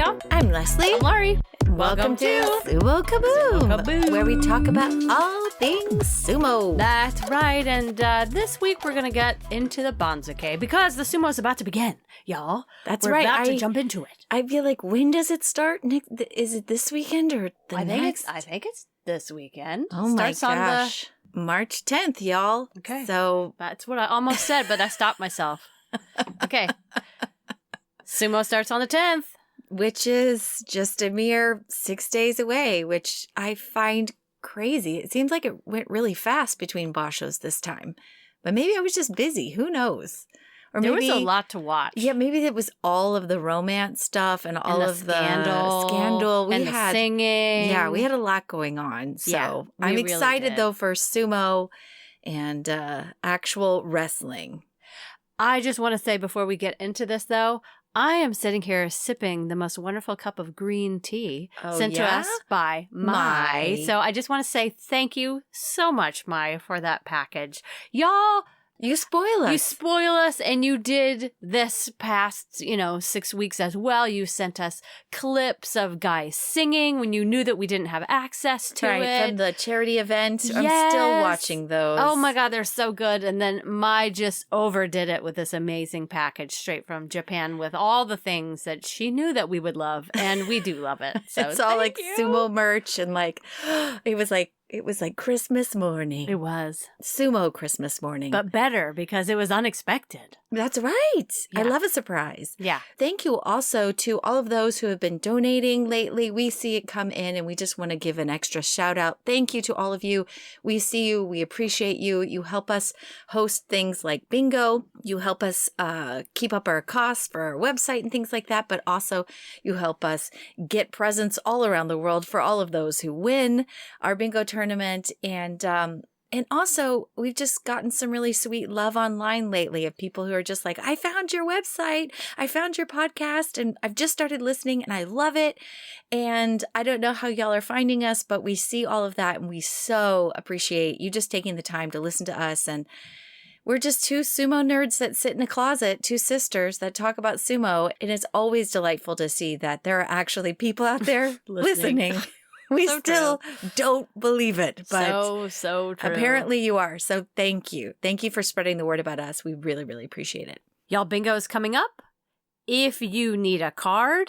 y'all. I'm Leslie. I'm Laurie. Welcome to Sumo Kaboom, where we talk about all things sumo. That's right, and this week we're going to get into the Banzuke because the sumo is about to begin, y'all. That's we're right. We're about to jump into it. I feel like, when does it start? Is it this weekend or the next? I think it's this weekend. Oh my gosh. March 10th, y'all. Okay. So that's what I almost said, but I stopped myself. Okay. Sumo starts on the 10th. Which is just a mere 6 days away, which I find crazy. It seems like it went really fast between bashos this time. But maybe I was just busy. Who knows? Or there maybe, was a lot to watch. Yeah, maybe it was all of the romance stuff and all of the scandal. We had singing. Yeah, we had a lot going on. So yeah, I'm really excited, though, for sumo and actual wrestling. I just want to say before we get into this, though, I am sitting here sipping the most wonderful cup of green tea sent to us by Mai. So I just want to say thank you so much, Mai, for that package. Y'all, you spoil us. You spoil us, and you did this past, 6 weeks as well. You sent us clips of guys singing when you knew that we didn't have access to it. From the charity event. Yes. I'm still watching those. Oh my God, they're so good. And then Mai just overdid it with this amazing package straight from Japan with all the things that she knew that we would love, and we do love it. So it's all like sumo merch, and it was like Christmas morning. It was. Sumo Christmas morning. But better because it was unexpected. That's right. Yeah. I love a surprise. Yeah. Thank you also to all of those who have been donating lately. We see it come in, and we just want to give an extra shout out. Thank you to all of you. We see you. We appreciate you. You help us host things like bingo. You help us keep up our costs for our website and things like that. But also you help us get presents all around the world for all of those who win our bingo tournament. And also, we've just gotten some really sweet love online lately of people who are just like, I found your website, I found your podcast, and I've just started listening and I love it. And I don't know how y'all are finding us, but we see all of that, and we so appreciate you just taking the time to listen to us. And we're just two sumo nerds that sit in a closet, two sisters that talk about sumo. And it's always delightful to see that there are actually people out there listening. We so still don't believe it, but so true. Apparently you are. So thank you. Thank you for spreading the word about us. We really, really appreciate it. Y'all, bingo is coming up. If you need a card,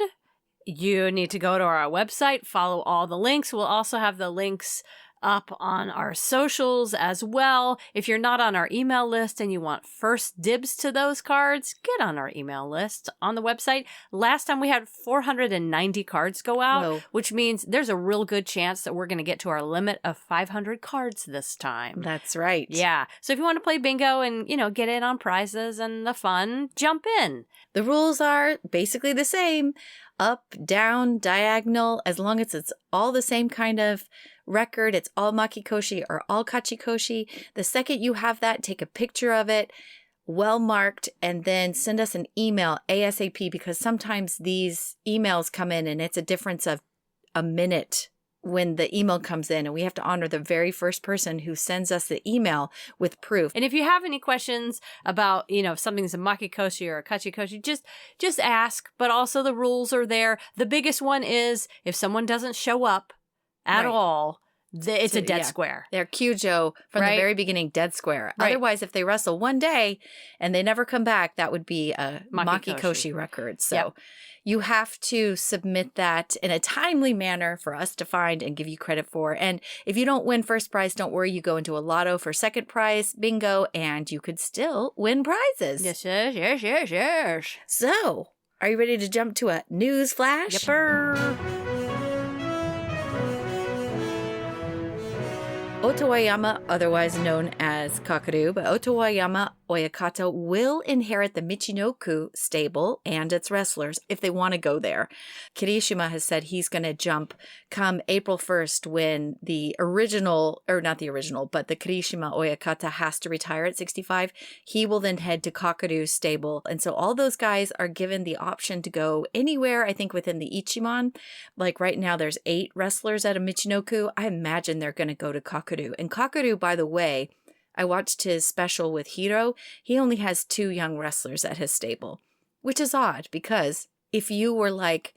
you need to go to our website, follow all the links. We'll also have the links up on our socials as well. If you're not on our email list and you want first dibs to those cards, get on our email list on the website. Last time we had 490 cards go out, which means there's a real good chance that we're going to get to our limit of 500 cards this time. That's right. Yeah. So if you want to play bingo and, get in on prizes and the fun, jump in. The rules are basically the same. Up, down, diagonal, as long as it's all the same kind of record, it's all makikoshi or all kachikoshi. The second you have that, take a picture of it, well marked, and then send us an email ASAP, because sometimes these emails come in and it's a difference of a minute when the email comes in, and we have to honor the very first person who sends us the email with proof. And if you have any questions about, if something's a makikoshi or a kachikoshi, just ask, but also the rules are there. The biggest one is if someone doesn't show up at all, it's a dead square. They're kyujo from the very beginning, dead square. Right. Otherwise, if they wrestle one day and they never come back, that would be a makikoshi record. So you have to submit that in a timely manner for us to find and give you credit for. And if you don't win first prize, don't worry. You go into a lotto for second prize, bingo, and you could still win prizes. Yes. So, are you ready to jump to a news flash? Yepper. Otowayama, otherwise known as Kakeru, but Otowayama Oyakata will inherit the Michinoku stable and its wrestlers if they want to go there. Kirishima has said he's going to jump come April 1st when the original, or not the original, but the Kirishima Oyakata has to retire at 65. He will then head to Kakeru's stable. And so all those guys are given the option to go anywhere, I think, within the Ichiman. Like right now, there's 8 wrestlers at a Michinoku. I imagine they're going to go to Kakeru. And Kakeru, by the way, I watched his special with Hiro. He only has 2 young wrestlers at his stable, which is odd because if you were like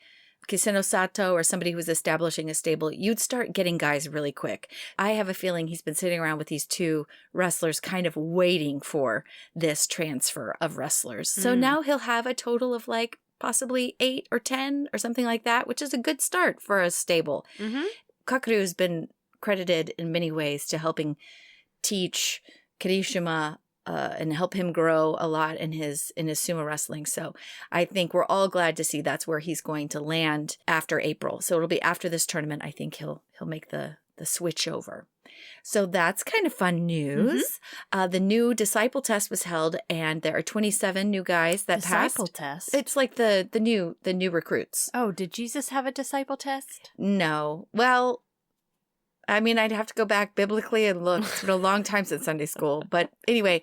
Kiseno Sato or somebody who's establishing a stable, you'd start getting guys really quick. I have a feeling he's been sitting around with these two wrestlers kind of waiting for this transfer of wrestlers. So now he'll have a total of like possibly 8 or 10 or something like that, which is a good start for a stable. Kakeru has been credited in many ways to helping teach Kirishima and help him grow a lot in his sumo wrestling. So I think we're all glad to see that's where he's going to land after April. So it'll be after this tournament. I think he'll make the switch over. So that's kind of fun news. The new disciple test was held, and there are 27 new guys that passed. Disciple test? It's like the new recruits. Oh, did Jesus have a disciple test? No. Well, I mean, I'd have to go back biblically and look. It's been a long time since Sunday school. But anyway,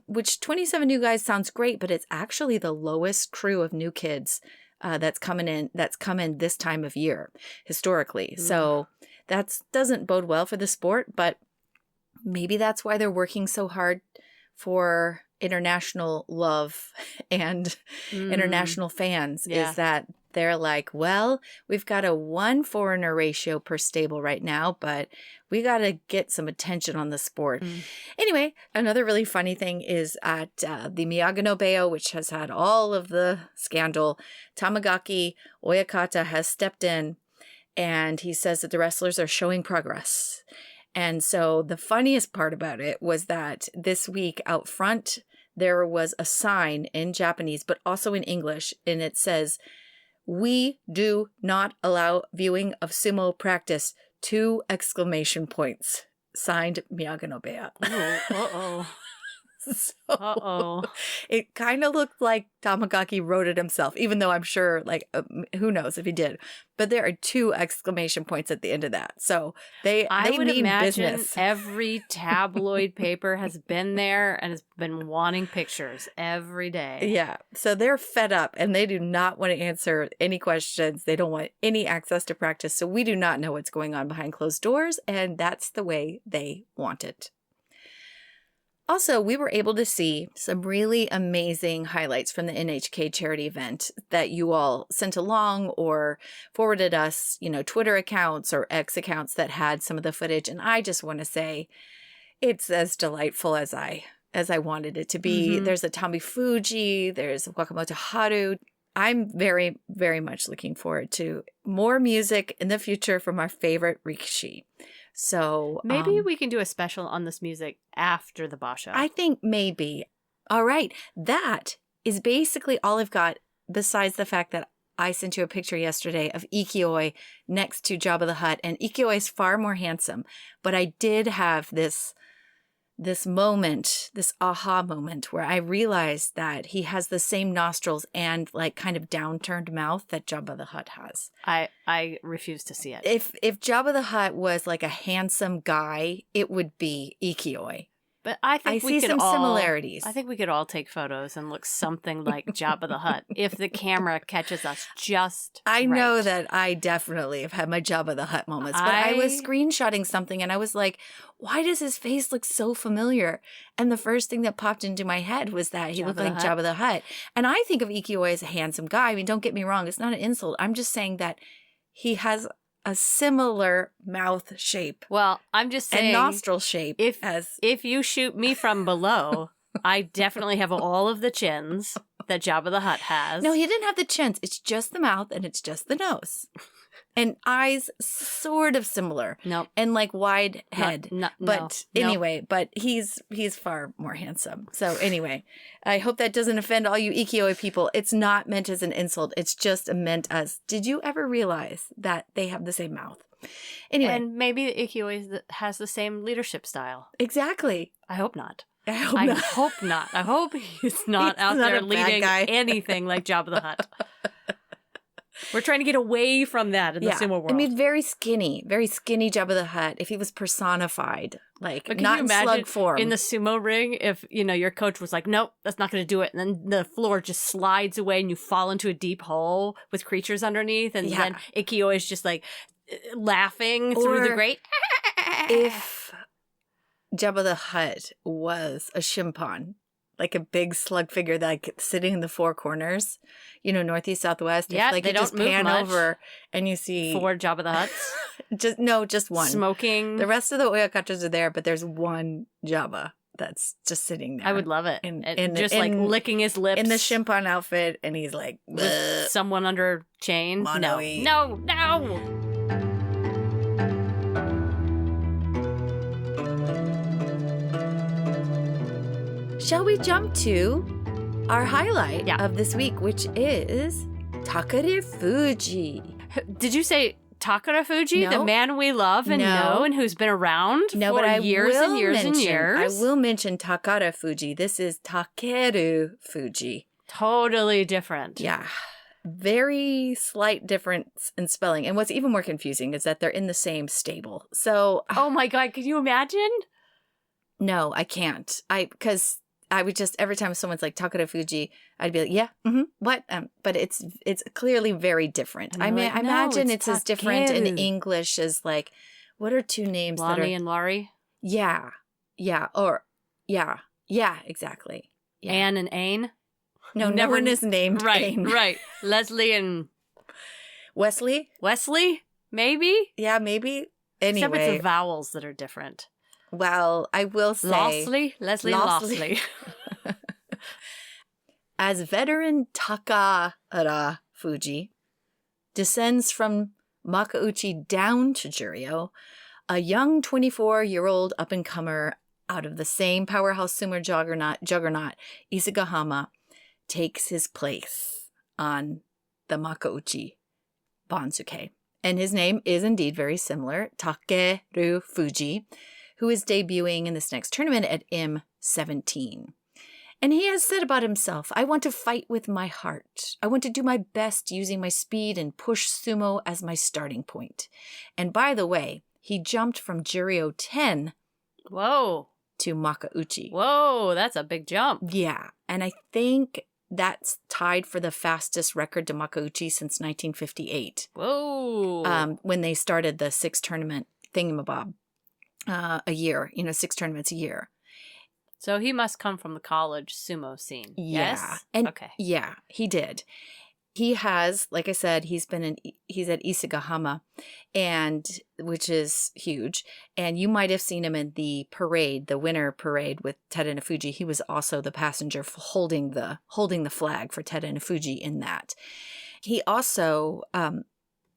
which 27 new guys sounds great, but it's actually the lowest crew of new kids that's come in this time of year historically. So that doesn't bode well for the sport, but maybe that's why they're working so hard for international love and international fans is that they're like, well, we've got a 1 foreigner ratio per stable right now, but we got to get some attention on the sport. Anyway, another really funny thing is at the Miyagi Beo, which has had all of the scandal, Tamagaki Oyakata has stepped in and he says that the wrestlers are showing progress. And so the funniest part about it was that this week out front, there was a sign in Japanese, but also in English, and it says, "We do not allow viewing of sumo practice, 2 exclamation points. Signed Miyagi Beo." Uh-oh. So it kind of looked like Tamagaki wrote it himself, even though I'm sure, like, who knows if he did. But there are 2 exclamation points at the end of that. So they would mean imagine business. every tabloid paper has been there and has been wanting pictures every day. Yeah. So they're fed up and they do not want to answer any questions. They don't want any access to practice. So we do not know what's going on behind closed doors. And that's the way they want it. Also, we were able to see some really amazing highlights from the NHK charity event that you all sent along or forwarded us, Twitter accounts or X accounts that had some of the footage. And I just want to say it's as delightful as I wanted it to be. There's a Takerufuji, there's Wakamoto Haru. I'm very, very much looking forward to more music in the future from our favorite Rikishi. So maybe we can do a special on this music after the basho. I think maybe. All right. That is basically all I've got, besides the fact that I sent you a picture yesterday of Ikioi next to Jabba the Hutt, and Ikioi is far more handsome. But I did have this moment, this aha moment, where I realized that he has the same nostrils and like kind of downturned mouth that Jabba the Hutt has. I refuse to see it. If Jabba the Hutt was like a handsome guy, it would be Ikioi. But I think we see could some similarities. I think we could all take photos and look something like Jabba the Hutt if the camera catches us just I right. know that I definitely have had my Jabba the Hutt moments, but I was screenshotting something and I was like, why does his face look so familiar? And the first thing that popped into my head was that he looked like Jabba the Hutt. And I think of Ikioi as a handsome guy. I mean, don't get me wrong. It's not an insult. I'm just saying that he has a similar mouth shape. Well, I'm just saying, and nostril shape. If you shoot me from below, I definitely have all of the chins that Jabba the Hutt has. No, he didn't have the chins. It's just the mouth and it's just the nose. And eyes sort of similar. Nope. And like wide head. But no. Anyway, but he's far more handsome. So anyway, I hope that doesn't offend all you Ikioi people. It's not meant as an insult. It's just meant as, did you ever realize that they have the same mouth? Anyway. And maybe Ikioi has the same leadership style. Exactly. I hope not. I hope not. I hope he's not out there leading anything like Jabba the Hutt. We're trying to get away from that in the sumo world. I mean, very skinny Jabba the Hutt. If he was personified, like not in slug form. In the sumo ring, if your coach was like, "Nope, that's not going to do it," and then the floor just slides away and you fall into a deep hole with creatures underneath, and then Ikio is just like laughing through the grate. If Jabba the Hutt was a shimpan, like a big slug figure that like sitting in the four corners, northeast, southwest. Yeah, like they you don't just move pan much. over and you see 4 Jabba the Hutts. just one. Smoking. The rest of the Oyakatras are there, but there's one Jabba that's just sitting there. I would love it. Like licking his lips. in the Shimpan outfit, and he's like, with someone under chain. Mono-y. No. Shall we jump to our highlight of this week, which is Takerufuji? Did you say Takerufuji, No. the man we love and know and who's been around for years and years and years? I will mention Takerufuji. This is Takerufuji. Totally different. Yeah. Very slight difference in spelling. And what's even more confusing is that they're in the same stable. So, oh my God, can you imagine? No, I can't. Because I would just, every time someone's like Takerufuji, I'd be like, yeah, what? But it's clearly very different. I mean, I imagine it's as different in English as like, what are two names Lonnie and Laurie? Yeah. Yeah. Or, yeah, exactly. Yeah. Anne and Ain? No, no one is named Ain. Right. Leslie and... Wesley? Maybe? Yeah, maybe. Anyway. Except it's the vowels that are different. Well, I will say... Leslie. As veteran Takerufuji descends from Makauchi down to Juryo, a young 24-year-old up-and-comer out of the same powerhouse sumo juggernaut Isagahama takes his place on the Makauchi Banzuke. And his name is indeed very similar, Takerufuji, who is debuting in this next tournament at M17. And he has said about himself, I want to fight with my heart. I want to do my best using my speed and push sumo as my starting point. And by the way, he jumped from Juryo 10 to Makauchi. Whoa, that's a big jump. Yeah, and I think that's tied for the fastest record to Makauchi since 1958. Whoa. When they started the 6-tournament thingamabob a year, 6 tournaments a year. So he must come from the college sumo scene. Yeah. Yes? Okay. Yeah, he did. He has, like I said, he's at Isagahama, which is huge. And you might have seen him in the parade, the winter parade with Takerufuji. He was also the passenger holding the flag for Takerufuji in that. He also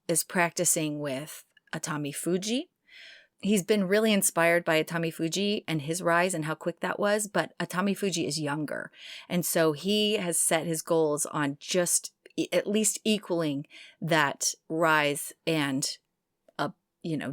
is practicing with Atami Fuji. He's been really inspired by Atami Fuji and his rise and how quick that was, but Atami Fuji is younger. And so he has set his goals on just at least equaling that rise and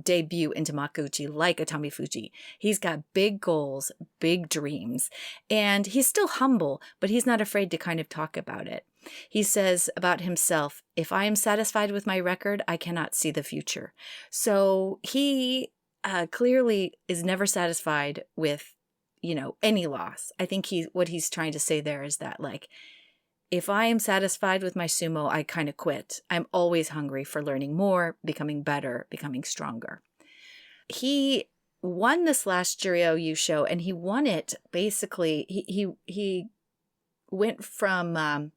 debut into Makauchi like Atami Fuji. He's got big goals, big dreams, and he's still humble, but he's not afraid to kind of talk about it. He says about himself, if I am satisfied with my record, I cannot see the future. So he clearly is never satisfied with, any loss. I think what he's trying to say there is that, like, if I am satisfied with my sumo, I kind of quit. I'm always hungry for learning more, becoming better, becoming stronger. He won this last Juryo show, and he won it basically. He went from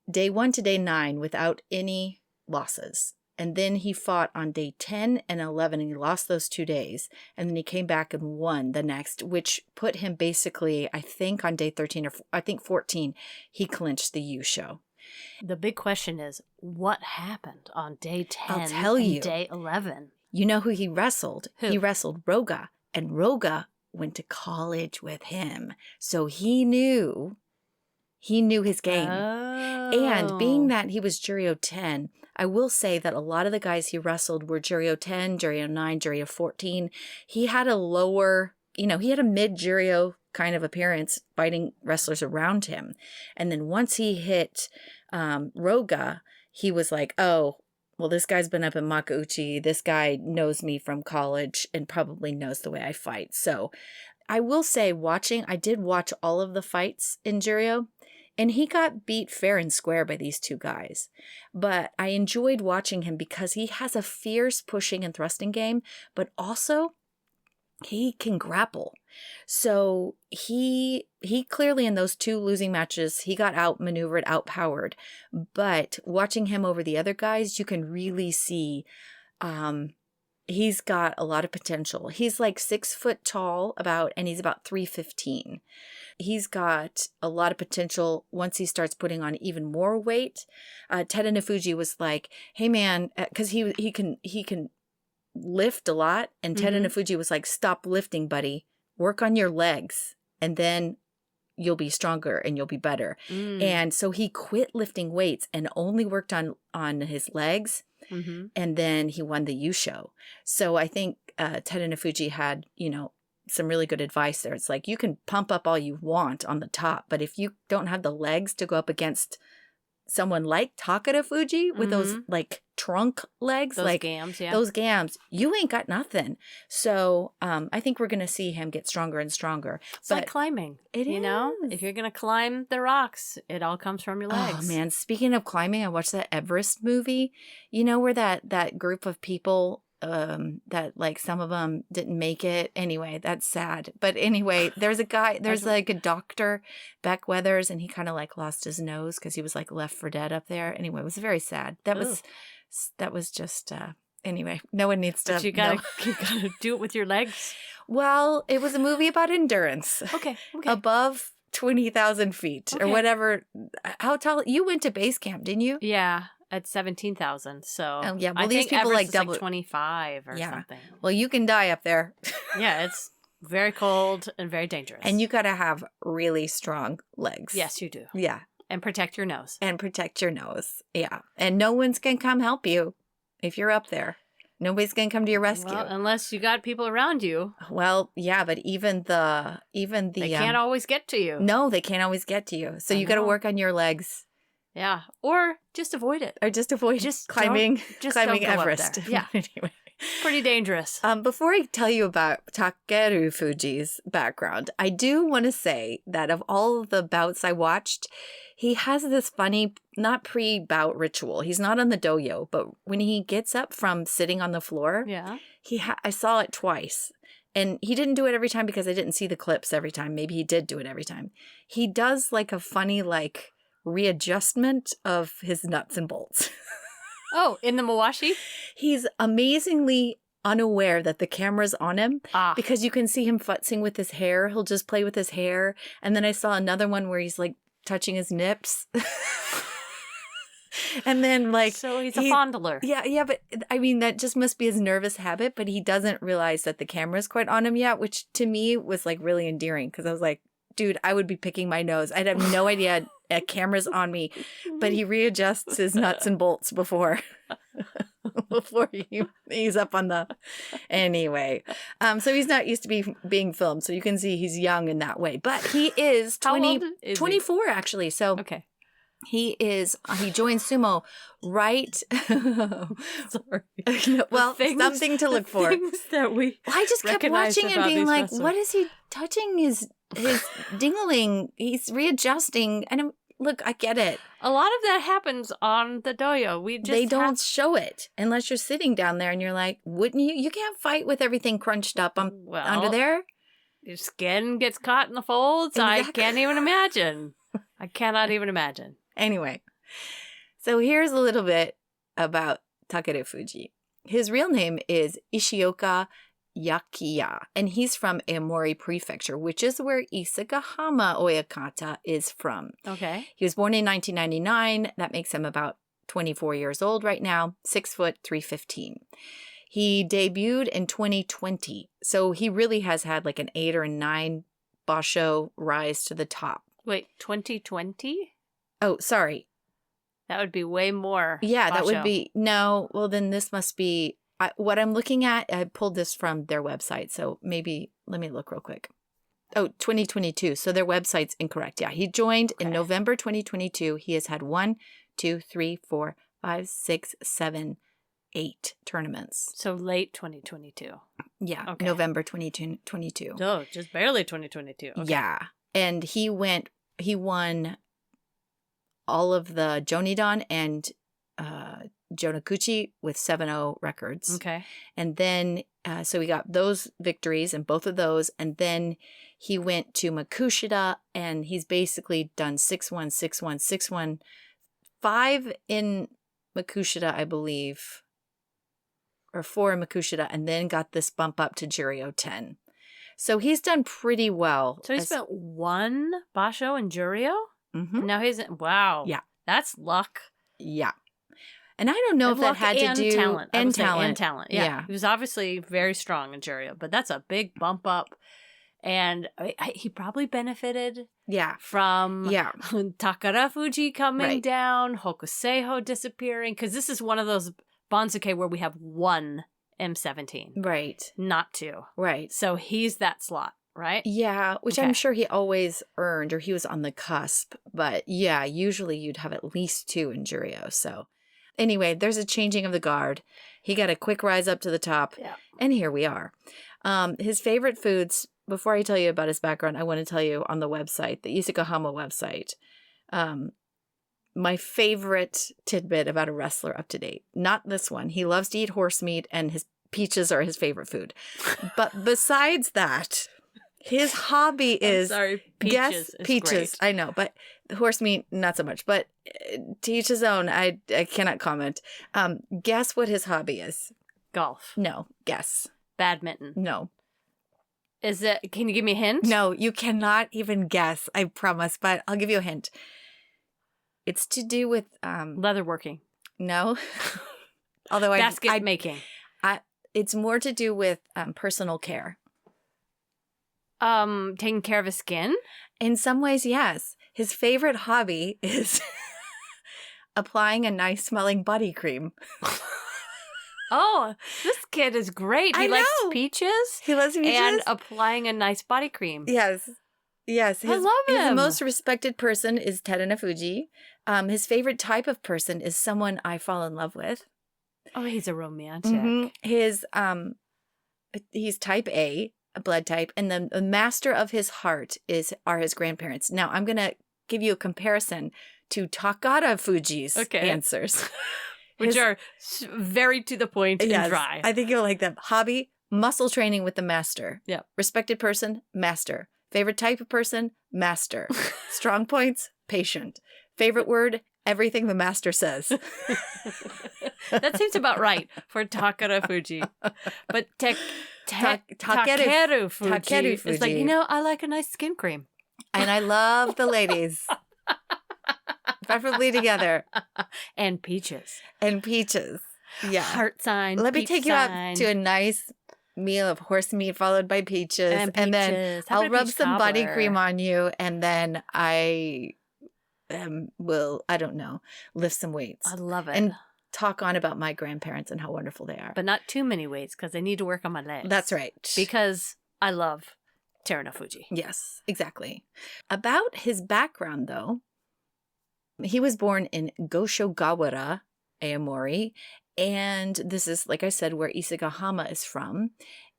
day 1 to day 9 without any losses. And then he fought on day 10 and 11, and he lost those 2 days. And then he came back and won the next, which put him basically, I think on day 13 or I think 14, he clinched the show. The big question is, what happened on day 10 I'll tell you. Day 11? You know who he wrestled? Who? He wrestled Roga, and Roga went to college with him. So he knew his game. Oh. And being that he was Juryo 10, I will say that a lot of the guys he wrestled were Juryo 10, Juryo 9, Juryo 14. He had a lower, he had a mid-Juryo kind of appearance fighting wrestlers around him. And then once he hit Roga, he was like, oh, well, this guy's been up in Makauchi. This guy knows me from college and probably knows the way I fight. So I will say I did watch all of the fights in Juryo. And he got beat fair and square by these 2 guys. But I enjoyed watching him because he has a fierce pushing and thrusting game, but also he can grapple. So he clearly in those 2 losing matches, he got outmaneuvered, outpowered. But watching him over the other guys, you can really see he's got a lot of potential. He's like 6 foot tall and he's about 315. He's got a lot of potential once he starts putting on even more weight. Takerufuji was like, hey man, because he can lift a lot. And Takerufuji was like, stop lifting, buddy. Work on your legs. And then you'll be stronger and you'll be better. And so he quit lifting weights and only worked on his legs. And then he won the Yusho. So I think Takerufuji had, some really good advice there. It's like, you can pump up all you want on the top, but if you don't have the legs to go up against someone like Takerufuji with those like trunk legs, those like gams, yeah. those gams, you ain't got nothing. So I think we're going to see him get stronger and stronger. It's like climbing. It you is. know, if you're going to climb the rocks, it all comes from your legs. Oh man, speaking of climbing, I watched that Everest movie. You know where that group of people that like some of them didn't make it. Anyway, that's sad. But anyway, there's like a doctor, Beck Weathers, and he kind of like lost his nose because he was like left for dead up there. Anyway, it was very sad. That was just anyway, no one needs to. But you gotta do it with your legs. Well, it was a movie about endurance. Okay. Above 20,000 feet or whatever. How tall? You went to base camp, didn't you? Yeah. At 17,000, so oh yeah, well I these think people Everest like is double 25 or something. Well, you can die up there. Yeah, it's very cold and very dangerous. And you got to have really strong legs. Yes, you do. Yeah, and protect your nose. Yeah, and no one's gonna come help you if you're up there. Nobody's gonna come to your rescue. Well, unless you got people around you. Well, yeah, but even the they can't always get to you. No, they can't always get to you. So you got to work on your legs. Yeah, or just avoid it. Or just avoid climbing Everest. Yeah. Anyway. Pretty dangerous. Before I tell you about Takerufuji's background, I do want to say that of all of the bouts I watched, he has this funny, not pre-bout ritual. He's not on the doyo, but when he gets up from sitting on the floor, I saw it twice. And he didn't do it every time because I didn't see the clips every time. Maybe he did do it every time. He does like a funny, like, readjustment of his nuts and bolts. Oh, in the mawashi? He's amazingly unaware that the camera's on him because you can see him futzing with his hair. He'll just play with his hair. And then I saw another one where he's like touching his nips. And then like... So he's a fondler. Yeah, but I mean, that just must be his nervous habit, but he doesn't realize that the camera's quite on him yet, which to me was like really endearing because I was like, dude, I would be picking my nose. I'd have no idea a camera's on me, but he readjusts his nuts and bolts before he's up on the... Anyway, so he's not used to being filmed, so you can see he's young in that way. But he is 24 actually, so... Okay. He joined sumo right. Sorry. Well, something to look for. That I just kept watching and being like, wrestlers. What is he touching his dingling? He's readjusting. And look, I get it. A lot of that happens on the doyo. They don't show it unless you're sitting down there and you're like, wouldn't you? You can't fight with everything crunched up under there. Your skin gets caught in the folds. Exactly. I can't even imagine. I cannot even imagine. Anyway, so here's a little bit about Takerufuji. His real name is Ishioka Yakiya, and he's from Aomori Prefecture, which is where Isagahama Oyakata is from. Okay. He was born in 1999. That makes him about 24 years old right now, 6 foot 315. He debuted in 2020, so he really has had like an 8 or 9 basho rise to the top. Wait, 2020? Oh, sorry. That would be way more. Yeah, basho. That would be... No, well, then this must be... what I'm looking at, I pulled this from their website, so maybe... Let me look real quick. Oh, 2022. So their website's incorrect. Yeah, he joined in November 2022. He has had 1, 2, 3, 4, 5, 6, 7, 8 tournaments. So late 2022. Yeah, okay. November 2022. Oh, just barely 2022. Okay. Yeah, and he won all of the Jonidan and Jonakuchi with 7-0 records. Okay. And then, so he got those victories and both of those. And then he went to Makushita and he's basically done 6-1, 6-1, 6-1, 5 in Makushita, I believe, or 4 in Makushita, and then got this bump up to Juryo 10. So he's done pretty well. So he spent 1 basho in Juryo? Mm-hmm. Now he's wow. Yeah. That's luck. Yeah. And I don't know if that had to do talent. And talent. And talent. Yeah. He was obviously very strong in Juryo, but that's a big bump up. And he probably benefited from Takerufuji coming down, Hokuseiho disappearing, because this is one of those Banzuke where we have 1 M17. Right. Not 2. Right. So he's that slot, right? Yeah, which I'm sure he always earned, or he was on the cusp. But yeah, usually you'd have at least 2 in Juryo. So anyway, there's a changing of the guard. He got a quick rise up to the top. Yeah. And here we are. His favorite foods, before I tell you about his background, I want to tell you on the website, the Isagahama website, my favorite tidbit about a wrestler up to date. Not this one. He loves to eat horse meat and his peaches are his favorite food. But besides that, his hobby is... peaches is great. I know, but horse meat, not so much. But to each his own, I cannot comment. Guess what his hobby is? Golf. No, guess. Badminton. No. Is it? Can you give me a hint? No, you cannot even guess, I promise, but I'll give you a hint. It's to do with... leatherworking. No. Although basket making. It's more to do with personal care. Taking care of his skin? In some ways, yes. His favorite hobby is applying a nice smelling body cream. Oh, this kid is great. He likes peaches. He loves peaches. And applying a nice body cream. Yes. Yes. I love him. His most respected person is Takerufuji. His favorite type of person is someone I fall in love with. Oh, he's a romantic. Mm-hmm. He's type A blood type, and the master of his heart are his grandparents. Now, I'm going to give you a comparison to Takerufuji's answers. Which are very to the point and dry. I think you'll like them. Hobby, muscle training with the master. Yeah. Respected person, master. Favorite type of person, master. Strong points, patient. Favorite word, everything the master says. That seems about right for Takerufuji. But Takerufuji is like, I like a nice skin cream. And I love the ladies. Preferably together. And peaches. Yeah. Heart sign. Let me take you out to a nice meal of horse meat followed by peaches. And then I'll rub some body cream on you. And then I will, I don't know, lift some weights. I love it. And talk on about my grandparents and how wonderful they are. But not too many weights because I need to work on my legs. That's right. Because I love Takerufuji. Yes, exactly. About his background, though, he was born in Goshogawara, Aomori, and this is, like I said, where Isagahama is from.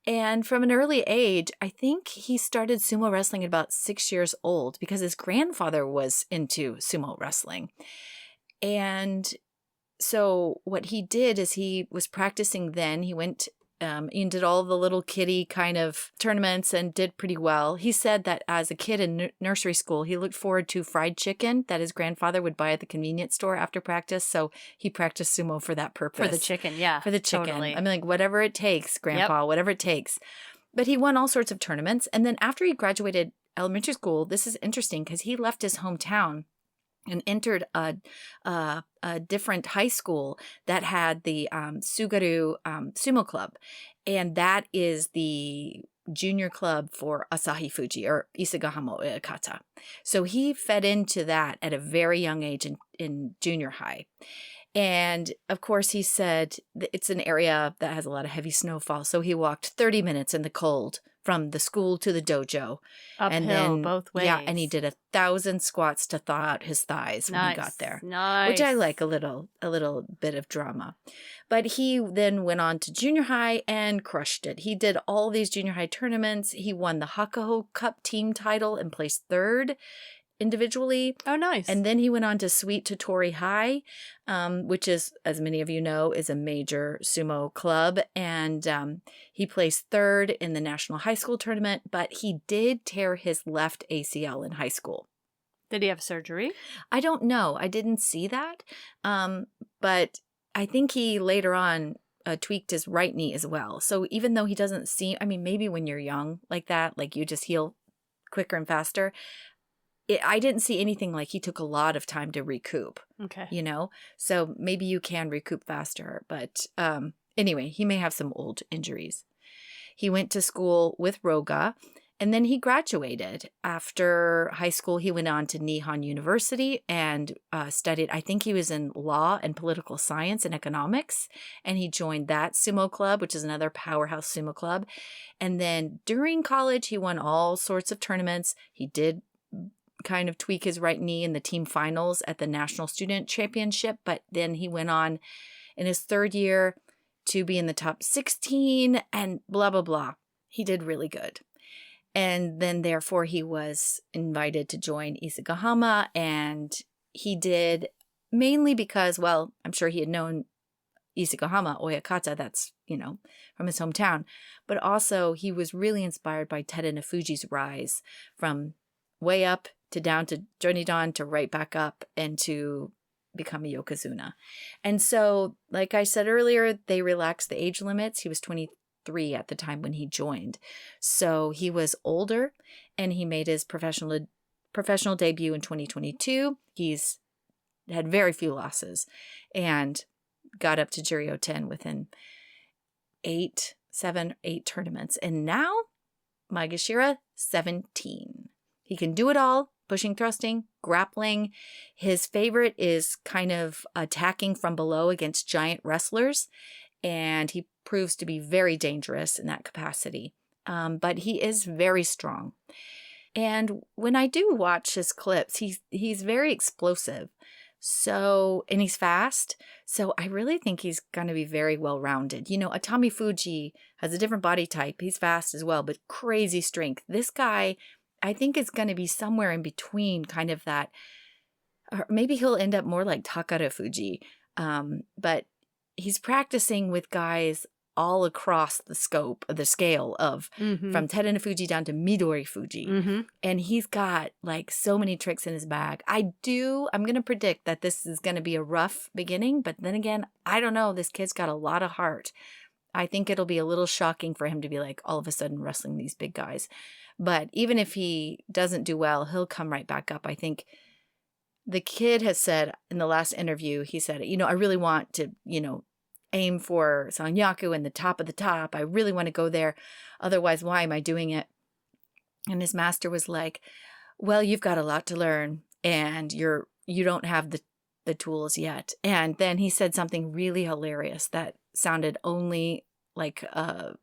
And from an early age, I think he started sumo wrestling at about 6 years old because his grandfather was into sumo wrestling. And so what he did is he was practicing then. He went and did all the little kiddie kind of tournaments and did pretty well. He said that as a kid in nursery school, he looked forward to fried chicken that his grandfather would buy at the convenience store after practice. So he practiced sumo for that purpose. For the chicken, yeah. For the chicken. Totally. I mean, like, whatever it takes, Grandpa, whatever it takes. But he won all sorts of tournaments. And then after he graduated elementary school, this is interesting because he left his hometown and entered a different high school that had the Sugaru Sumo Club. And that is the junior club for Asahi Fuji or Isagahama Uekata. So he fed into that at a very young age in junior high. And of course, he said it's an area that has a lot of heavy snowfall. So he walked 30 minutes in the cold from the school to the dojo. Uphill, and then, both ways. Yeah, and he did 1,000 squats to thaw out his thighs when he got there. Nice. Which I like a little bit of drama. But he then went on to junior high and crushed it. He did all these junior high tournaments. He won the Hakaho Cup team title and placed third individually. Oh, nice. And then he went on to Sweet Totori High, which is, as many of you know, is a major sumo club. And he placed third in the national high school tournament, but he did tear his left ACL in high school. Did he have surgery? I don't know. I didn't see that. But I think he later on tweaked his right knee as well. So even though he doesn't seem, I mean, maybe when you're young like that, like you just heal quicker and faster. I didn't see anything like he took a lot of time to recoup. Okay. You know? So maybe you can recoup faster. But anyway, he may have some old injuries. He went to school with Roga, and then he graduated. After high school, he went on to Nihon University and studied, I think he was in law and political science and economics, and he joined that sumo club, which is another powerhouse sumo club. And then during college, he won all sorts of tournaments. He did kind of tweak his right knee in the team finals at the National Student Championship, but then he went on in his third year to be in the top 16 and blah, blah, blah. He did really good. And then therefore he was invited to join Isagahama, and he did mainly because, well, I'm sure he had known Isagahama Oyakata, that's, you know, from his hometown, but also he was really inspired by Takerufuji's rise from way up to down to Jonidan to right back up and to become a Yokozuna. And so, like I said earlier, they relaxed the age limits. He was 23 at the time when he joined. So he was older, and he made his professional debut in 2022. He's had very few losses and got up to Juryo 10 within 7, 8 tournaments. And now, Maegashira 17. He can do it all. Pushing, thrusting, grappling. His favorite is kind of attacking from below against giant wrestlers, and he proves to be very dangerous in that capacity. But he is very strong. And when I do watch his clips, he's very explosive. So, and he's fast. So I really think he's going to be very well-rounded. You know, Takerufuji has a different body type. He's fast as well, but crazy strength. This guy, I think it's going to be somewhere in between kind of that, or maybe he'll end up more like Takerufuji. But he's practicing with guys all across the scale of from Terunofuji down to Midori Fuji. Mm-hmm. And he's got like so many tricks in his bag. I'm going to predict that this is going to be a rough beginning, but then again, I don't know. This kid's got a lot of heart. I think it'll be a little shocking for him to be like all of a sudden wrestling these big guys. But even if he doesn't do well, he'll come right back up. I think the kid has said in the last interview, he said, you know, I really want to, you know, aim for Sanyaku and the top of the top. I really want to go there. Otherwise, why am I doing it? And his master was like, well, you've got a lot to learn and you don't have the tools yet. And then he said something really hilarious that sounded only like a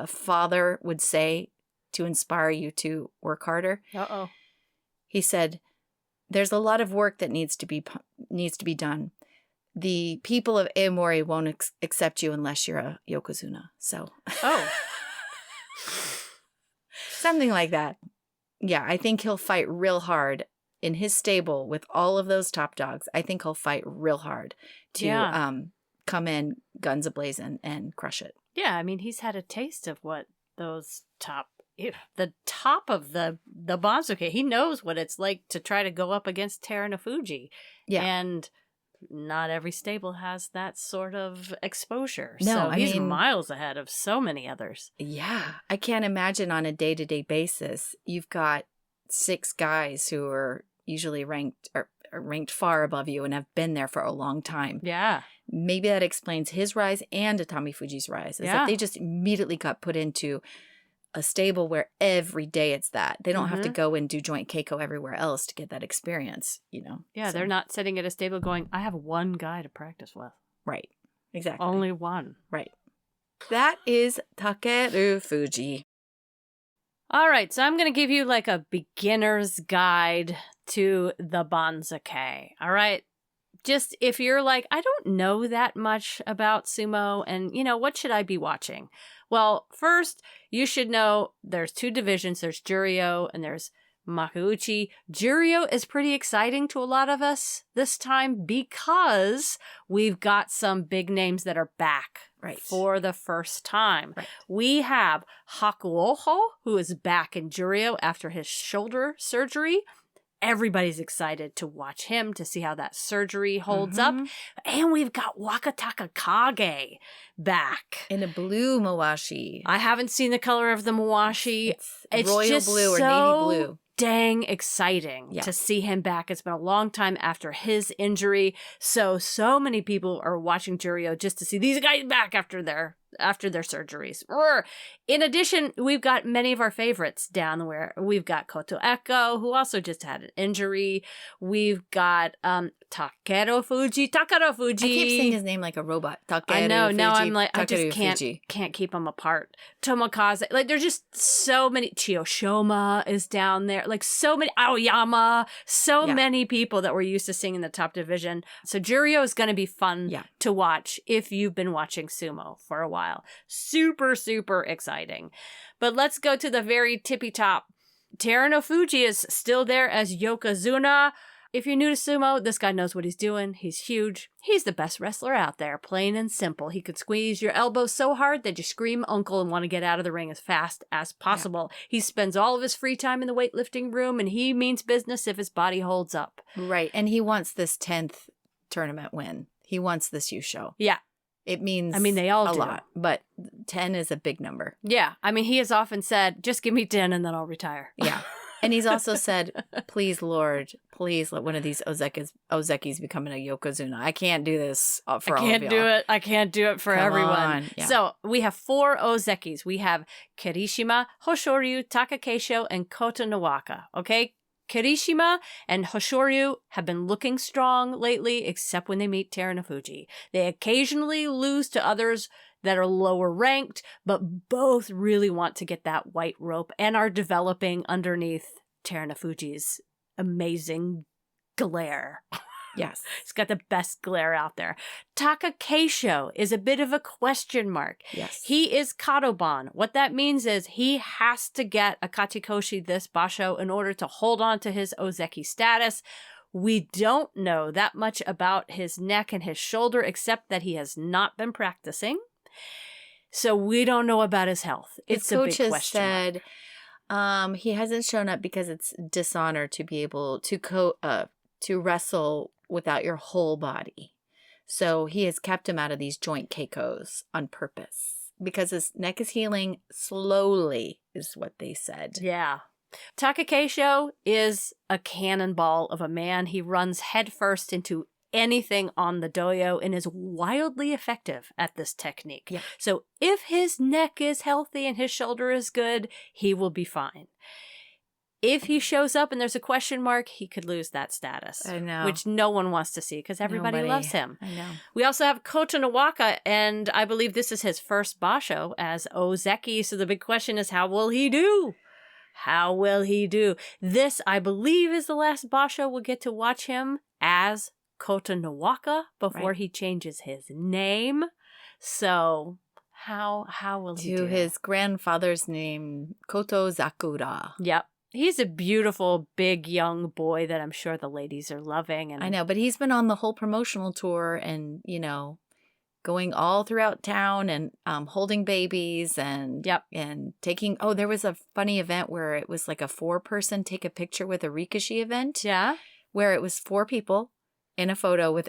father would say to inspire you to work harder. Uh-oh. He said, there's a lot of work that needs to be done. The people of Aomori won't accept you unless you're a Yokozuna. So, oh, something like that. Yeah, I think he'll fight real hard in his stable with all of those top dogs. I think he'll fight real hard to come in guns ablazing and crush it. Yeah, I mean, he's had a taste of what those the top of the Banzuke. He knows what it's like to try to go up against Takerufuji. Yeah. And not every stable has that sort of exposure. No, so he's miles ahead of so many others. Yeah. I can't imagine on a day-to-day basis, you've got 6 guys who are usually ranked far above you and have been there for a long time. Yeah. Maybe that explains his rise and Takerufuji's rise. Is that they just immediately got put into a stable where every day it's that. They don't have to go and do joint keiko everywhere else to get that experience, you know. Yeah, so they're not sitting at a stable going, I have one guy to practice with. Right. Exactly. Only one. Right. That is Takerufuji. All right, so I'm going to give you like a beginner's guide to the Banzuke. All right. Just if you're like, I don't know that much about sumo and, you know, what should I be watching? Well, first, you should know there's 2 divisions. There's Juryo and there's Makuuchi. Juryo is pretty exciting to a lot of us this time because we've got some big names that are back for the first time. Right. We have Hakuoho, who is back in Juryo after his shoulder surgery. Everybody's excited to watch him, to see how that surgery holds up. And we've got Wakataka Kage back. In a blue mawashi. I haven't seen the color of the mawashi. It's royal just blue or so navy blue. Dang exciting to see him back. It's been a long time after his injury. So many people are watching Juryo just to see these guys back after their surgeries. In addition, we've got many of our favorites down where we've got Koto Eko, who also just had an injury. We've got Takerufuji. I keep saying his name like a robot. I know. Now I'm like, I just Takerufuji. can't keep them apart. Tomokaze. Like, there's just so many. Chiyoshoma is down there. Like, so many. Aoyama. Many people that we're used to seeing in the top division. So Juryo is going to be fun to watch if you've been watching sumo for a while. Super, super exciting. But let's go to the very tippy top. Takerufuji is still there as Yokozuna. If you're new to sumo, this guy knows what he's doing. He's huge. He's the best wrestler out there, plain and simple. He could squeeze your elbows so hard that you scream uncle and want to get out of the ring as fast as possible. Yeah. He spends all of his free time in the weightlifting room, and he means business if his body holds up. Right, and he wants this 10th tournament win. He wants this Yusho. Yeah. It means they all a do. lot, but 10 is a big number. Yeah. He has often said, just give me 10 and then I'll retire. Yeah. And he's also said, please, Lord, please let one of these Ozekis become a Yokozuna. I can't do this for all of y'all. I can't do it for everyone. Yeah. So we have 4 Ozekis. We have Kirishima, Hoshoryu, Takakeisho, and Kota Nawaka. Okay? Kirishima and Hoshoryu have been looking strong lately, except when they meet Takerufuji. They occasionally lose to others that are lower ranked, but both really want to get that white rope and are developing underneath Takerufuji's amazing glare. Yes. He's got the best glare out there. Takakeisho is a bit of a question mark. Yes. He is Kadoban. What that means is he has to get a Kachikoshi this basho in order to hold on to his Ozeki status. We don't know that much about his neck and his shoulder, except that he has not been practicing. So we don't know about his health. It's a big question. His coach has said he hasn't shown up because it's dishonor to be able to wrestle without your whole body. So he has kept him out of these joint keikos on purpose because his neck is healing slowly, is what they said. Yeah. Takakeisho is a cannonball of a man. He runs headfirst into anything on the doyo and is wildly effective at this technique. Yeah. So if his neck is healthy and his shoulder is good, he will be fine. If he shows up and there's a question mark, he could lose that status. I know. Which no one wants to see because everybody loves him. I know. We also have Kota Nawaka, and I believe this is his first basho as Ozeki. So the big question is, how will he do? How will he do? This, I believe, is the last basho we'll get to watch him as Kota Nawaka before he changes his name. So how will he do? To his grandfather's name, Koto Zakura. Yep. He's a beautiful, big, young boy that I'm sure the ladies are loving. And I know, but he's been on the whole promotional tour and, going all throughout town and holding babies and taking, there was a funny event where it was like a 4-person take a picture with a Rikishi event. Yeah. Where it was 4 people in a photo with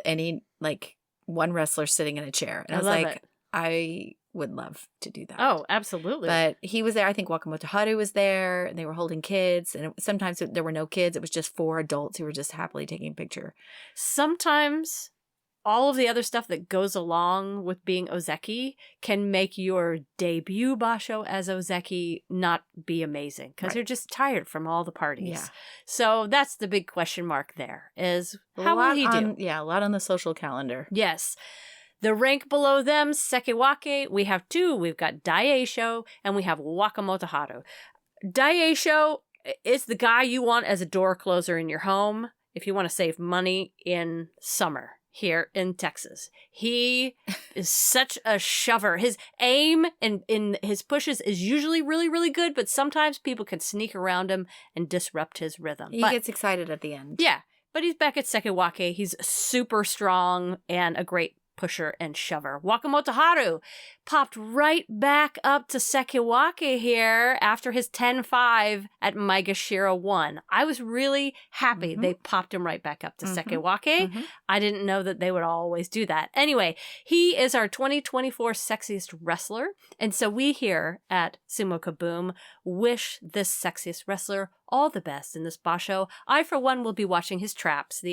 one wrestler sitting in a chair. And I was like, I would love to do that. Oh, absolutely. But he was there. I think Wakamoto Haru was there and they were holding kids. And sometimes there were no kids. It was just 4 adults who were just happily taking a picture. Sometimes all of the other stuff that goes along with being Ozeki can make your debut basho as Ozeki not be amazing because you're just tired from all the parties. Yeah. So that's the big question mark there is how will he do? Yeah, a lot on the social calendar. Yes. The rank below them, Sekewake, we have 2. We've got Daieisho and we have Wakamoto Haru. Daieisho is the guy you want as a door closer in your home if you want to save money in summer. here in Texas. He is such a shover. His aim and in his pushes is usually really, really good, but sometimes people can sneak around him and disrupt his rhythm. He gets excited at the end. Yeah, but he's back at Sekewake. He's super strong and a great pusher and shover. Wakamoto Haru popped right back up to Sekewake here after his 10-5 at Maegashira 1. I was really happy they popped him right back up to Sekewake. I didn't know that they would always do that. Anyway, he is our 2024 sexiest wrestler, and so we here at Sumo Kaboom wish this sexiest wrestler all the best in this basho. I, for one, will be watching his traps.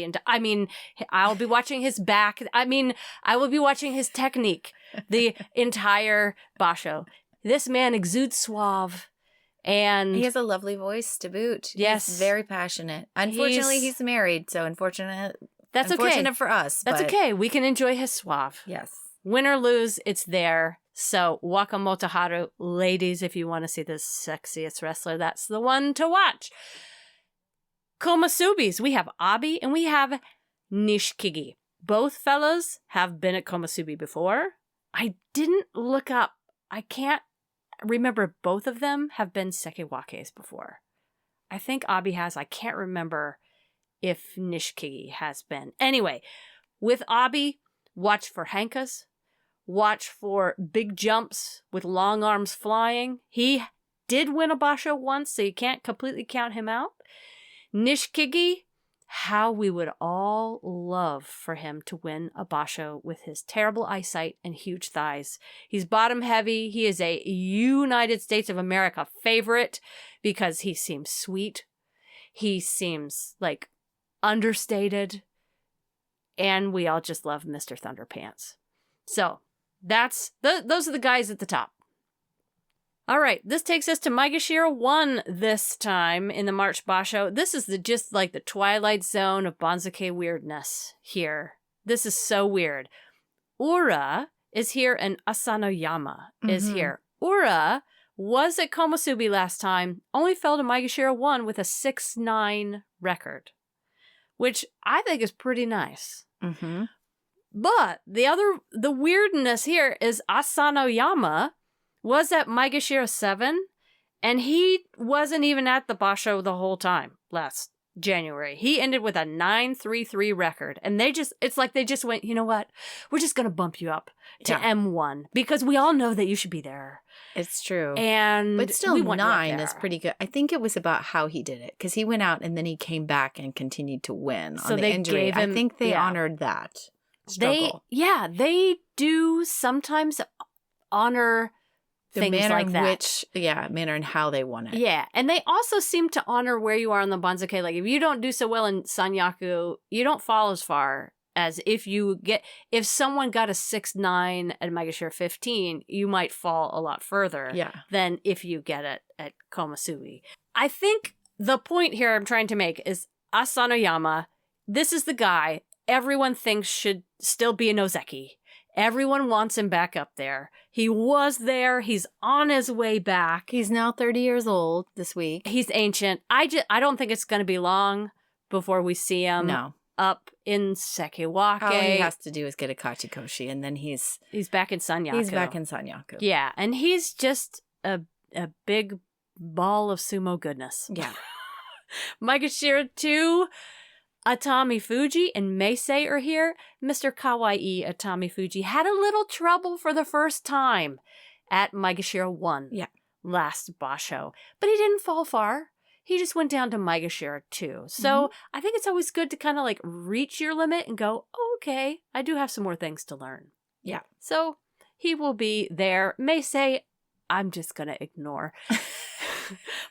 I'll be watching his back. I will be watching his technique the entire basho. This man exudes suave. And he has a lovely voice to boot. Yes. He's very passionate. Unfortunately, he's married, so that's unfortunate for us. That's okay. We can enjoy his suave. Yes. Win or lose, it's there. So Wakamoto Haru, ladies, if you want to see the sexiest wrestler, that's the one to watch. Komasubis, we have Abi and we have Nishikigi. Both fellas have been at Komasubi before. I didn't look up. I can't remember if both of them have been Sekewakes before. I think Abi has. I can't remember if Nishikigi has been. Anyway, with Abi, watch for hankas. Watch for big jumps with long arms flying. He did win a basho once, so you can't completely count him out. Nishikigi, how we would all love for him to win a basho with his terrible eyesight and huge thighs. He's bottom heavy. He is a United States of America favorite because he seems sweet. He seems like understated. And we all just love Mr. Thunderpants. So those are the guys at the top. All right, this takes us to Maegashira 1 this time in the March Basho. This is just like the twilight zone of Banzuke weirdness here. This is so weird. Ura is here and Asanoyama is here. Ura was at Komasubi last time, only fell to Maegashira 1 with a 6-9 record, which I think is pretty nice. But the weirdness here is Asanoyama was at Maegashira 7, and he wasn't even at the basho the whole time last January. He ended with a 9-3-3 record, and it's like they just went, you know what? We're just going to bump you up to M1 because we all know that you should be there. It's true. But still 9 is pretty good. I think it was about how he did it because he went out and then he came back and continued to win on the injury. I think they honored that struggle. They do sometimes honor the things manner like in that. Manner in how they won it. Yeah, and they also seem to honor where you are on the Banzuke. Like if you don't do so well in Sanyaku, you don't fall as far as if someone got a 6-9 at Maegashira 15, you might fall a lot further than if you get it at Komasubi. I think the point here I'm trying to make is Asanoyama, this is the guy everyone thinks should still be a Nozeki. Everyone wants him back up there. He was there. He's on his way back. He's now 30 years old this week. He's ancient. I don't think it's going to be long before we see him up in Sekewake. All he has to do is get a Kachikoshi, and then he's back in Sanyaku. He's back in Sanyaku. Yeah, and he's just a big ball of sumo goodness. Yeah. Maegashira 2... Atamifuji and Meisei are here. Mr. Kawaii Atamifuji had a little trouble for the first time at Maegashira 1 last basho. But he didn't fall far. He just went down to Maegashira 2. So I think it's always good to kind of like reach your limit and go, oh, okay, I do have some more things to learn. Yeah. So he will be there. Meisei, I'm just going to ignore.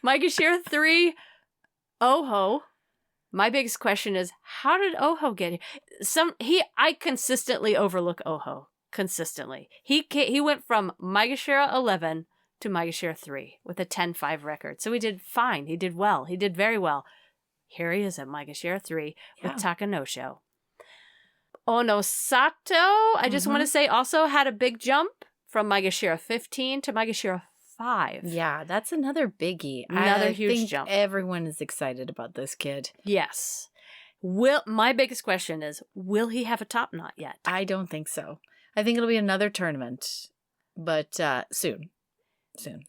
Maegashira 3, Oho. My biggest question is, how did Oho get here? I consistently overlook Oho. Consistently. He went from Maegashira 11 to Maegashira 3 with a 10-5 record. So he did fine. He did well. He did very well. Here he is at Maegashira 3 with Takanosho. Onosato, I just want to say, also had a big jump from Maegashira 15 to Maegashira 5. Yeah, that's another biggie. Another huge jump. Everyone is excited about this kid. Yes. My biggest question is, will he have a top knot yet? I don't think so. I think it'll be another tournament, but soon.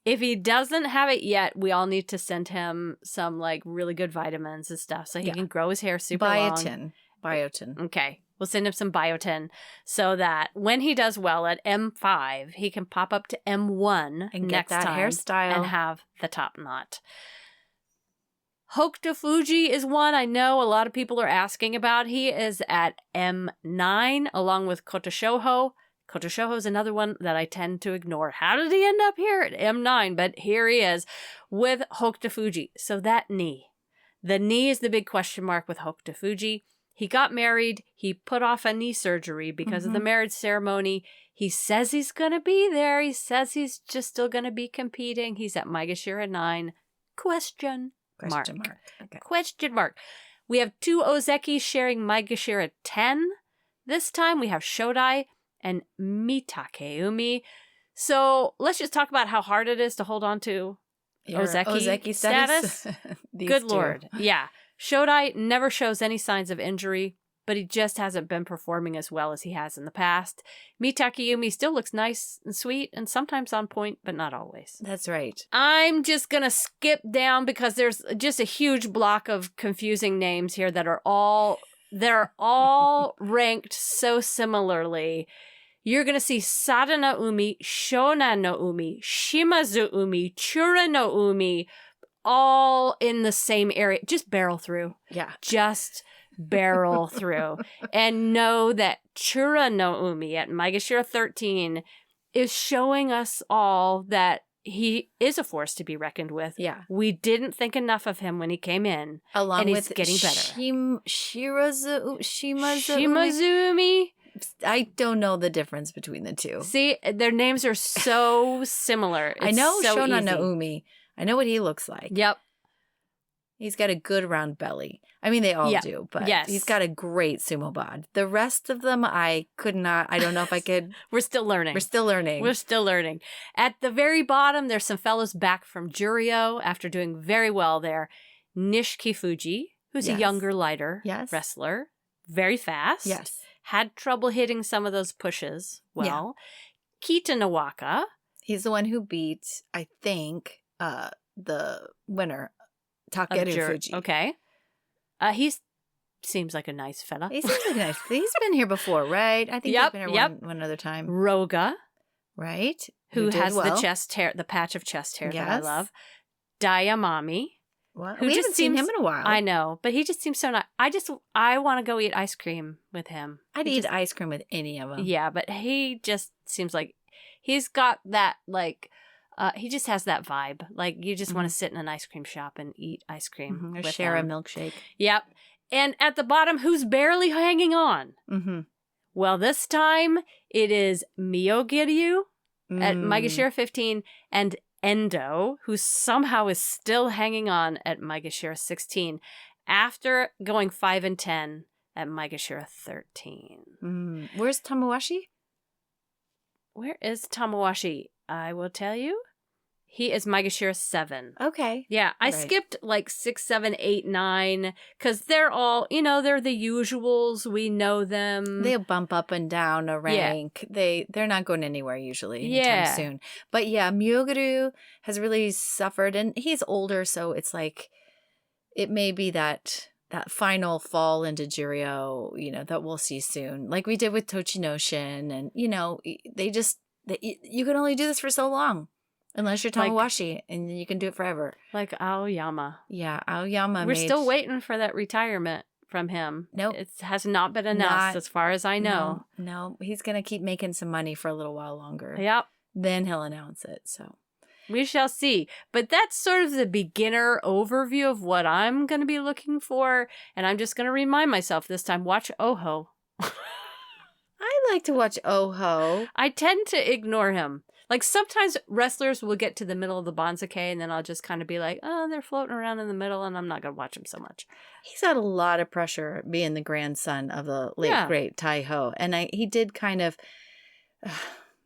If he doesn't have it yet, we all need to send him some like really good vitamins and stuff so he can grow his hair super long. Biotin. Okay. We'll send him some biotin so that when he does well at M5, he can pop up to M1 and next get that time hairstyle and have the top knot. Takerufuji is one I know a lot of people are asking about. He is at M9 along with Kotoshoho. Kotoshoho is another one that I tend to ignore. How did he end up here at M9? But here he is with Takerufuji. So that knee. The knee is the big question mark with Takerufuji. He got married. He put off a knee surgery because of the marriage ceremony. He says he's going to be there. He says he's just still going to be competing. He's at Maegashira 9. Question mark. Okay. Question mark. We have two Ozeki sharing Maegashira 10. This time we have Shodai and Mitakeumi. So let's just talk about how hard it is to hold on to Ozeki status. Good Lord. Yeah. Shodai never shows any signs of injury, but he just hasn't been performing as well as he has in the past. Mitakeumi still looks nice and sweet and sometimes on point, but not always. That's right. I'm just going to skip down because there's just a huge block of confusing names here that are all ranked so similarly. You're going to see Sada no Umi, Shona no Umi, Shimazu Umi, Chura no Umi, all in the same area. Just barrel through. Yeah. Just barrel through. And know that Chura no Umi at Maegashira 13 is showing us all that he is a force to be reckoned with. Yeah. We didn't think enough of him when he came in. Along and with he's getting better. Shimazu. I don't know the difference between the two. See, their names are so similar. I know so Shona easy. no Umi. I know what he looks like. Yep. He's got a good round belly. I mean, they all do, but he's got a great sumo bod. The rest of them, I don't know if I could. We're still learning. We're still learning. At the very bottom, there's some fellows back from Juryo after doing very well there. Nishikifuji, who's a younger, lighter wrestler. Very fast. Yes. Had trouble hitting some of those pushes well. Yeah. Kita Nawaka. He's the one who beat, I think, the winner, Takerufuji. Okay. He seems like a nice fella. He seems like a nice fella. He's been here before, right? I think he's been here one other time. Roga. Right. Who has the chest hair, the patch of chest hair that I love. Dayamami. Well, we haven't seen him in a while. I know, but he just seems so nice. I want to go eat ice cream with him. I'd eat ice cream with any of them. Yeah, but he just seems like he's got that, like, he just has that vibe. Like, you just want to sit in an ice cream shop and eat ice cream. Or share a milkshake. Yep. And at the bottom, who's barely hanging on? Mm-hmm. Well, this time, it is Myogiryu at Maegashira 15 and Endo, who somehow is still hanging on at Maegashira 16 after going 5 and 10 at Maegashira 13. Where's Tamawashi? Where is Tamawashi? I will tell you. He is Maegashira 7. Okay. Yeah, I skipped like 6, 7, 8, 9, because they're all, they're the usuals. We know them. They'll bump up and down a rank. Yeah. They're not going anywhere usually anytime soon. But yeah, Myogiryu has really suffered, and he's older, so it's like, it may be that final fall into Juryo, that we'll see soon. Like we did with Tochinoshin, and, you can only do this for so long. Unless you're Tamawashi, and you can do it forever. Like Aoyama. Yeah, Aoyama. We're still waiting for that retirement from him. Nope. It has not been announced as far as I know. No, he's going to keep making some money for a little while longer. Yep. Then he'll announce it, so. We shall see. But that's sort of the beginner overview of what I'm going to be looking for. And I'm just going to remind myself this time, watch Oho. I like to watch Oho. I tend to ignore him. Like, sometimes wrestlers will get to the middle of the Banzuke, and then I'll just kind of be like, oh, they're floating around in the middle, and I'm not going to watch them so much. He's had a lot of pressure being the grandson of the late, great Tai-Ho. And he did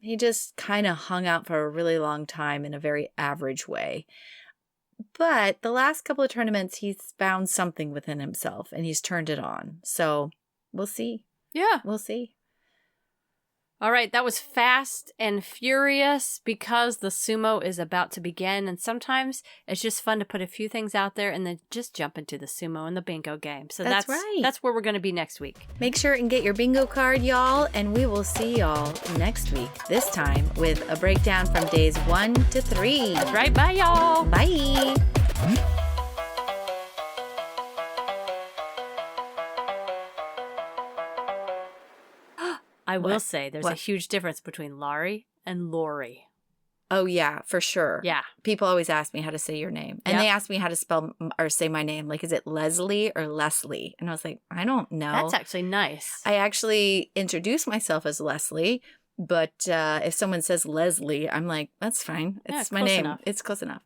he just kind of hung out for a really long time in a very average way. But the last couple of tournaments, he's found something within himself and he's turned it on. So we'll see. Yeah. We'll see. All right, that was fast and furious because the sumo is about to begin. And sometimes it's just fun to put a few things out there and then just jump into the sumo and the bingo game. So That's right. That's where we're going to be next week. Make sure and get your bingo card, y'all. And we will see y'all next week, this time with a breakdown from days 1 to 3. That's right. Bye, y'all. Bye. I will What? say there's What? a huge difference between Laurie and Lori. Oh, yeah, for sure. Yeah. People always ask me how to say your name. And Yep. they ask me how to spell or say my name. Like, is it Leslie or Leslie? And I was like, I don't know. That's actually nice. I actually introduce myself as Leslie. But if someone says Leslie, I'm like, that's fine. It's Yeah, my close name. enough. It's close enough.